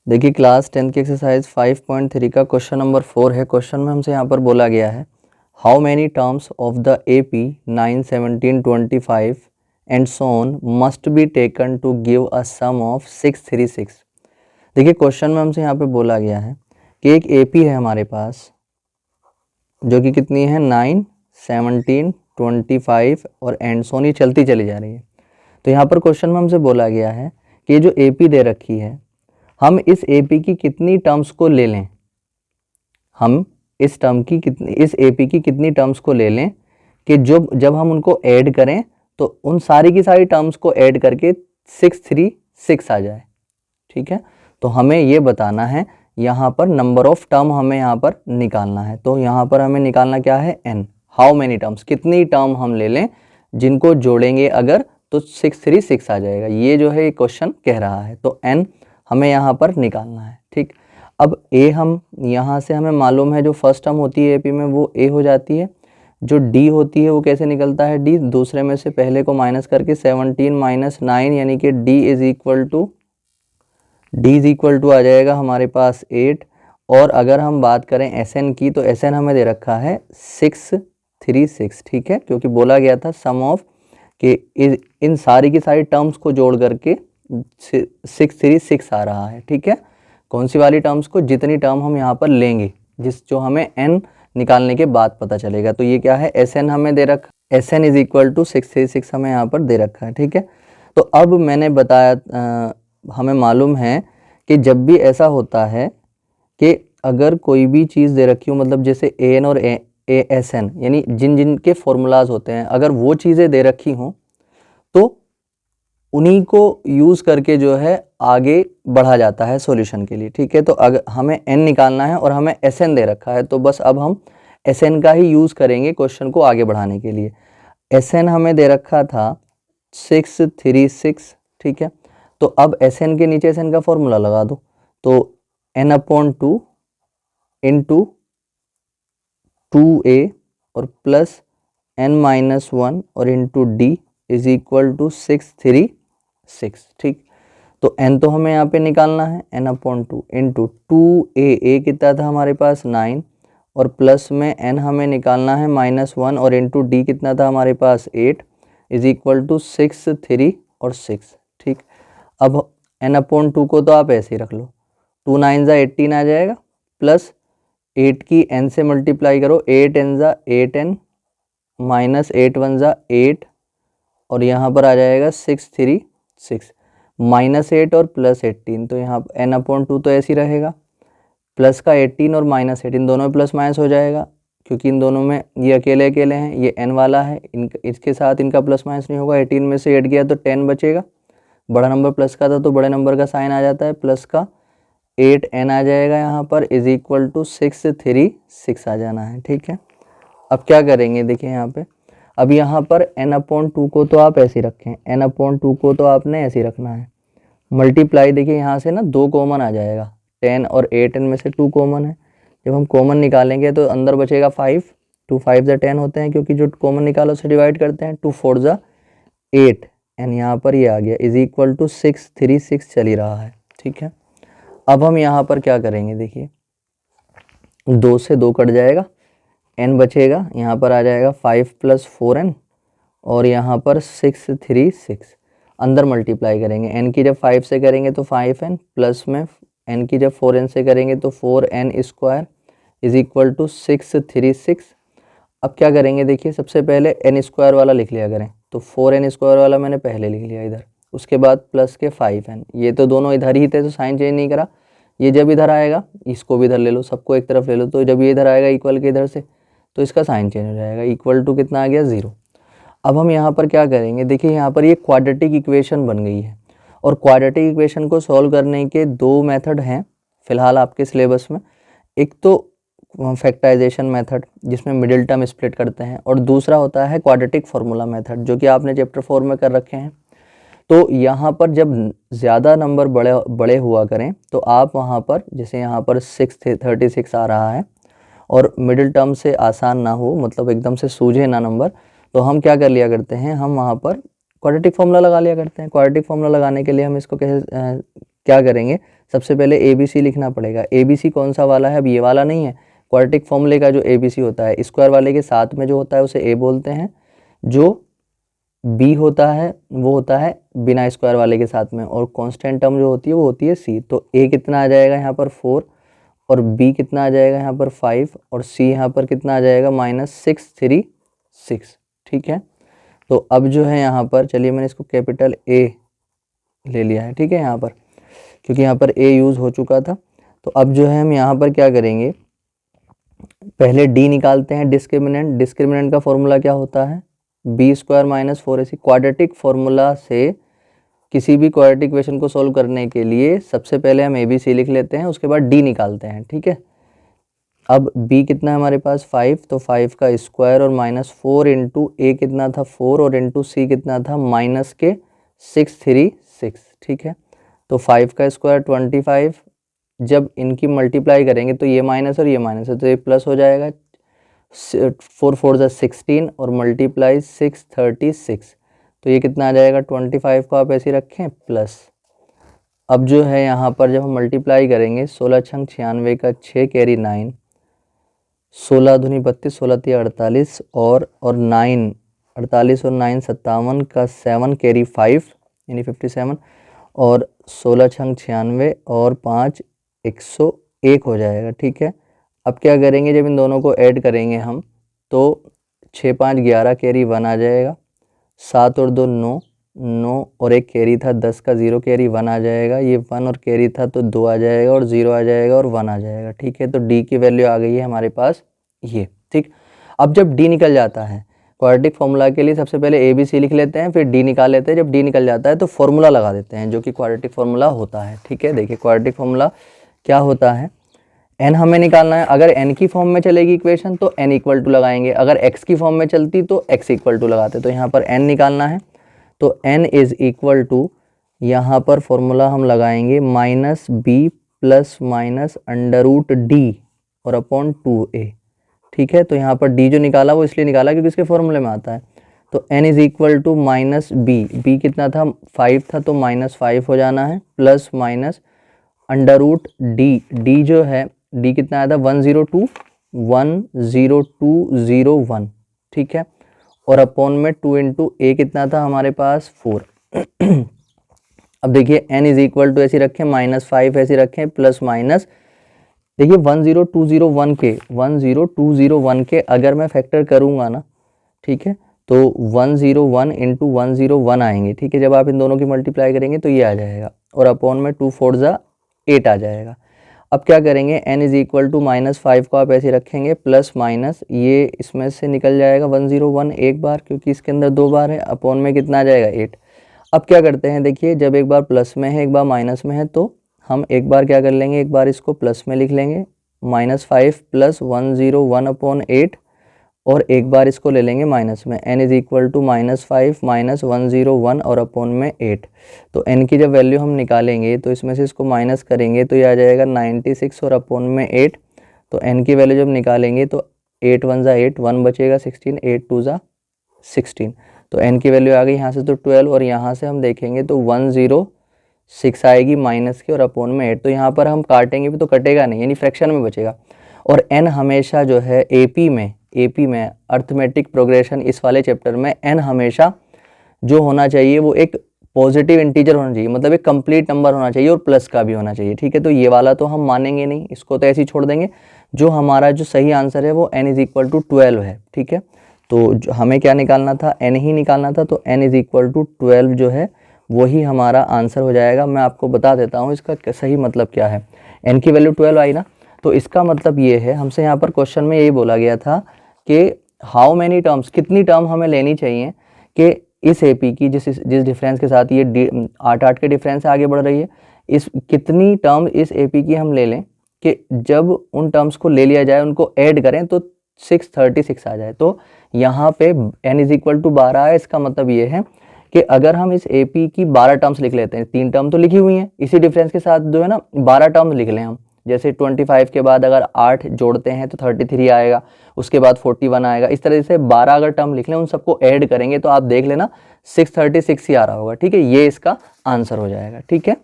देखिए क्लास 10 की एक्सरसाइज 5.3 का क्वेश्चन नंबर 4 है। क्वेश्चन में हमसे यहाँ पर बोला गया है how many terms of the AP 9, 17, 25 and so on must be taken to give a sum of 636। देखिए क्वेश्चन में हमसे यहाँ पे बोला गया है कि एक AP है हमारे पास जो कि कितनी है 9, 17, 25 और एंड सो ऑन, ये चलती चली जा रही है। तो यहाँ पर क्वेश्चन में हमसे बोला गया है कि ये जो AP दे रखी है हम इस AP की कितनी टर्म्स को ले लें, हम इस AP की कितनी टर्म्स को ले लें कि जब हम उनको ऐड करें तो उन सारी की सारी टर्म्स को ऐड करके 636 आ जाए। ठीक है, तो हमें ये बताना है, यहाँ पर नंबर ऑफ टर्म हमें यहाँ पर निकालना है। तो यहाँ पर हमें निकालना क्या है, n। हाउ मेनी टर्म्स, कितनी टर्म हम ले लें जिनको जोड़ेंगे अगर तो 636 आ जाएगा। ये जो है ये क्वेश्चन कह रहा है, तो n हमें यहाँ पर निकालना है। ठीक, अब a हम यहाँ से हमें मालूम है जो फर्स्ट टर्म होती है AP में वो a हो जाती है, जो d होती है वो कैसे निकलता है, d दूसरे में से पहले को माइनस करके 17 माइनस 9 यानी कि d इज इक्वल टू आ जाएगा हमारे पास 8। और अगर हम बात करें SN की तो SN हमें दे रखा है 636। ठीक है, क्योंकि बोला गया था सम ऑफ कि इन सारी की सारी टर्म्स को जोड़ करके 636 आ रहा है। ठीक है, कौन सी वाली टर्म्स को, जितनी टर्म हम यहाँ पर लेंगे जो हमें n निकालने के बाद पता चलेगा। तो ये क्या है, SN हमें दे रखा, SN इज इक्वल टू 636 हमें यहाँ पर दे रखा है। ठीक है, तो अब मैंने बताया हमें मालूम है कि जब भी ऐसा होता है कि अगर कोई भी चीज़ दे रखी हो, मतलब जैसे AN और ASN यानी जिन जिन के फॉर्मूलाज होते हैं, अगर वो चीज़ें दे रखी हों तो उन्हीं को यूज़ करके जो है आगे बढ़ा जाता है सॉल्यूशन के लिए। ठीक है, तो अगर हमें n निकालना है और हमें SN दे रखा है तो बस अब हम SN का ही यूज़ करेंगे क्वेश्चन को आगे बढ़ाने के लिए। SN हमें दे रखा था 636। ठीक है, तो अब SN के नीचे SN का फॉर्मूला लगा दो, तो n/2 इंटू 2a और प्लस n-1 और into d is equal to 636। ठीक, तो n तो हमें यहाँ पे निकालना है, n/2 इंटू 2a कितना था हमारे पास 9 और प्लस में n हमें निकालना है -1 और इंटू d कितना था हमारे पास 8 इज इक्वल टू 6, 3 और 6। ठीक, अब n/2 को तो आप ऐसे ही रख लो, 2 9 ज़ा 18 आ जाएगा, प्लस 8 की n से मल्टीप्लाई करो, 8 n ज़ा 8n माइनस 8 1 ज़ा 8 और यहाँ पर आ जाएगा 636 -8 और प्लस 18। तो यहाँ n/2 तो ऐसे ही रहेगा, प्लस का 18 और माइनस 18 दोनों में प्लस माइनस हो जाएगा, क्योंकि इन दोनों में ये अकेले अकेले हैं, ये n वाला है, इसके साथ इनका प्लस माइनस नहीं होगा। 18 में से 8 गया तो 10 बचेगा, बड़ा नंबर प्लस का था तो बड़े नंबर का साइन आ जाता है, प्लस का 8n आ जाएगा यहाँ पर इज इक्वल टू 636 आ जाना है। ठीक है, अब क्या करेंगे, देखिए यहाँ पे, अब यहाँ पर n/2 को तो आप ऐसे ही रखें, n/2 को तो आपने ऐसे ही रखना है, मल्टीप्लाई, देखिए यहाँ से ना 2 कॉमन आ जाएगा, 10 और 8n में से 2 कॉमन है, जब हम कॉमन निकालेंगे तो अंदर बचेगा 5, 2 5 ज़ा 10 होते हैं, क्योंकि जो कॉमन निकालो उसे डिवाइड करते हैं, 2 4 ज़ा 8 एंड यहाँ पर ये आ गया इज इक्वल टू 636 चल ही रहा है। ठीक है, अब हम यहाँ पर क्या करेंगे, देखिए 2 से 2 कट जाएगा, n बचेगा, यहाँ पर आ जाएगा 5 + 4n और यहाँ पर 636 अंदर मल्टीप्लाई करेंगे, n की जब 5 से करेंगे तो 5n प्लस में n की जब 4n से करेंगे तो 4n² इज इक्वल टू 636। अब क्या करेंगे, देखिए सबसे पहले n² वाला लिख लिया करें, तो 4n² वाला मैंने पहले लिख लिया इधर, उसके बाद प्लस के 5n, ये तो दोनों इधर ही थे तो साइन चेंज नहीं करा, ये जब इधर आएगा इसको भी इधर ले लो, सबको एक तरफ ले लो, तो जब ये इधर आएगा इक्वल के इधर से तो इसका साइन चेंज हो जाएगा, इक्वल टू कितना आ गया 0। अब हम यहाँ पर क्या करेंगे, देखिए यहाँ पर ये क्वाड्रेटिक इक्वेशन बन गई है और क्वाड्रेटिक इक्वेशन को सॉल्व करने के 2 मेथड हैं फिलहाल आपके सिलेबस में। एक तो फैक्टराइजेशन मेथड जिसमें मिडिल टर्म स्प्लिट करते हैं, और दूसरा होता है क्वाड्रेटिक फार्मूला मेथड जो कि आपने चैप्टर 4 में कर रखे हैं। तो यहाँ पर जब ज़्यादा नंबर बड़े हुआ करें तो आप वहाँ पर, जैसे यहाँ पर 636 आ रहा है और मिडिल टर्म से आसान ना हो, मतलब एकदम से सूझे ना नंबर, तो हम क्या कर लिया करते हैं, हम वहाँ पर क्वाड्रेटिक फार्मूला लगा लिया करते हैं। क्वाड्रेटिक फार्मूला लगाने के लिए हम इसको कैसे क्या करेंगे, सबसे पहले ए बी सी लिखना पड़ेगा। ए बी सी कौन सा वाला है, अब ये वाला नहीं है, क्वाड्रेटिक फॉर्मूले का जो ए बी सी होता है स्क्वायर वाले के साथ में जो होता है उसे ए बोलते हैं, जो बी होता है वो होता है बिना स्क्वायर वाले के साथ में, और कांस्टेंट टर्म जो होती है वो होती है सी। तो ए कितना आ जाएगा यहाँ पर 4 और बी कितना आ जाएगा यहाँ पर 5 और सी यहाँ पर कितना आ जाएगा -636। ठीक है, तो अब जो है यहाँ पर चलिए मैंने इसको कैपिटल ए ले लिया है, ठीक है, यहाँ पर क्योंकि यहाँ पर ए यूज़ हो चुका था। तो अब जो है हम यहाँ पर क्या करेंगे, पहले डी निकालते हैं डिस्क्रिमिनेंट। डिस्क्रिमिनेंट का फॉर्मूला क्या होता है, B square minus 4ac। Quadratic formula से किसी भी क्वाड्रेटिक इक्वेशन को सॉल्व करने के लिए सबसे पहले हम ए बी सी लिख लेते हैं, उसके बाद डी निकालते हैं, ठीक है। अब b कितना है हमारे पास 5, तो 5 का स्क्वायर और -4 इंटू ए कितना था 4 और इंटू सी कितना था -636, ठीक है। तो 5 का स्क्वायर 25, जब इनकी मल्टीप्लाई करेंगे तो ये माइनस और ये माइनस है तो ये प्लस हो जाएगा, 4 4 जा 16 और मल्टीप्लाई 636, तो ये कितना आ जाएगा 25 को आप ऐसे रखें प्लस। अब जो है यहाँ पर जब हम मल्टीप्लाई करेंगे 16 छंग 96 का 6 कैरी 9, 16 दूनी 32, 16 3 48 और 9 48 और 9 57 का 7 कैरी 5 यानी 57 और 16 छंग 96 और 5 101 हो जाएगा, ठीक है। अब क्या करेंगे, जब इन दोनों को ऐड करेंगे हम तो 6 5 11 कैरी 1 आ जाएगा, 7 और 2 9 9 और 1 कैरी था 10 का 0 कैरी 1 आ जाएगा, ये 1 और कैरी था तो 2 आ जाएगा और 0 आ जाएगा और 1 आ जाएगा, ठीक है। तो डी की वैल्यू आ गई है हमारे पास ये, ठीक। अब जब डी निकल जाता है, क्वाड्रेटिक फॉर्मूला के लिए सबसे पहले ए बी सी लिख लेते हैं, फिर डी निकाल लेते हैं। जब डी निकल जाता है तो फॉर्मूला लगा देते हैं जो कि क्वाड्रेटिक फॉर्मूला होता है, ठीक है। देखिए क्वाड्रेटिक फॉर्मूला क्या होता है, n हमें निकालना है। अगर n की फॉर्म में चलेगी इक्वेशन तो n इक्वल टू लगाएंगे, अगर x की फॉर्म में चलती तो x इक्वल टू लगाते। तो यहाँ पर n निकालना है तो n इज इक्वल टू, यहाँ पर फॉर्मूला हम लगाएंगे -b प्लस माइनस √d और अपॉन 2a, ठीक है। तो यहाँ पर d जो निकाला वो इसलिए निकाला क्योंकि इसके फॉर्मूले में आता है। तो n is equal to -b कितना था 5 था तो -5 हो जाना है, प्लस माइनस √d जो है d कितना आया था 10201, ठीक है, और अपॉन में 2 इंटू ए कितना था हमारे पास 4। अब देखिए n इज इक्वल टू ऐसे रखें -5 ऐसे रखें प्लस माइनस, देखिए 10201 के अगर मैं फैक्टर करूंगा ना, ठीक है, तो 101 इंटू 101 आएंगे, ठीक है। जब आप इन दोनों की मल्टीप्लाई करेंगे तो ये आ जाएगा और अपॉन में 2 4 जा 8 आ जाएगा। अब क्या करेंगे, n इज इक्वल टू -5 को आप ऐसे रखेंगे प्लस माइनस, ये इसमें से निकल जाएगा 101 एक बार क्योंकि इसके अंदर 2 बार है, अपॉन में कितना आ जाएगा 8। अब क्या करते हैं, देखिए जब एक बार प्लस में है एक बार माइनस में है तो हम एक बार क्या कर लेंगे, एक बार इसको प्लस में लिख लेंगे -5 प्लस 101 अपॉन 8 और एक बार इसको ले लेंगे माइनस में, n is equal to -5 minus 101 और अपॉन में 8। तो n की जब वैल्यू हम निकालेंगे तो इसमें से इसको माइनस करेंगे तो ये आ जाएगा 96 और अपॉन में 8। तो n की वैल्यू जब निकालेंगे तो 8 1 जा 8, 1 बचेगा 16, 8 2 जा 16, तो n की वैल्यू आ गई यहाँ से तो 12 और यहाँ से हम देखेंगे तो 106 आएगी माइनस की और अपॉन में 8। तो यहाँ पर हम काटेंगे भी तो कटेगा नहीं यानी फ्रैक्शन में बचेगा। और n हमेशा जो है AP में अर्थमेटिक प्रोग्रेशन इस वाले चैप्टर में n हमेशा जो होना चाहिए वो एक पॉजिटिव इंटीजर होना चाहिए, मतलब एक कंप्लीट नंबर होना चाहिए और प्लस का भी होना चाहिए, ठीक है। तो ये वाला तो हम मानेंगे नहीं, इसको तो ऐसे ही छोड़ देंगे। जो हमारा जो सही आंसर है वो n इज इक्वल टू 12 है, ठीक है। तो हमें क्या निकालना था, n ही निकालना था, तो n इज इक्वल टू 12 जो है वही हमारा आंसर हो जाएगा। मैं आपको बता देता हूँ इसका सही मतलब क्या है। n की वैल्यू 12 आई ना, तो इसका मतलब ये है, हमसे यहाँ पर क्वेश्चन में यही बोला गया था कि हाउ मैनी टर्म्स, कितनी टर्म हमें लेनी चाहिए कि इस AP की जिस डिफरेंस के साथ ये 8 के डिफरेंस से आगे बढ़ रही है, इस कितनी टर्म इस AP की हम ले लें कि जब उन टर्म्स को ले लिया जाए उनको ऐड करें तो 636 आ जाए। तो यहाँ पे n इज इक्वल टू 12 है, इसका मतलब ये है कि अगर हम इस AP की 12 टर्म्स लिख लेते हैं, 3 टर्म तो लिखी हुई हैं, इसी डिफरेंस के साथ जो है ना 12 टर्म लिख लें हम, जैसे 25 के बाद अगर 8 जोड़ते हैं तो 33 आएगा, उसके बाद 41 आएगा, इस तरह से 12 अगर टर्म लिख लें उन सबको ऐड करेंगे तो आप देख लेना 636 ही आ रहा होगा, ठीक है। ये इसका आंसर हो जाएगा, ठीक है।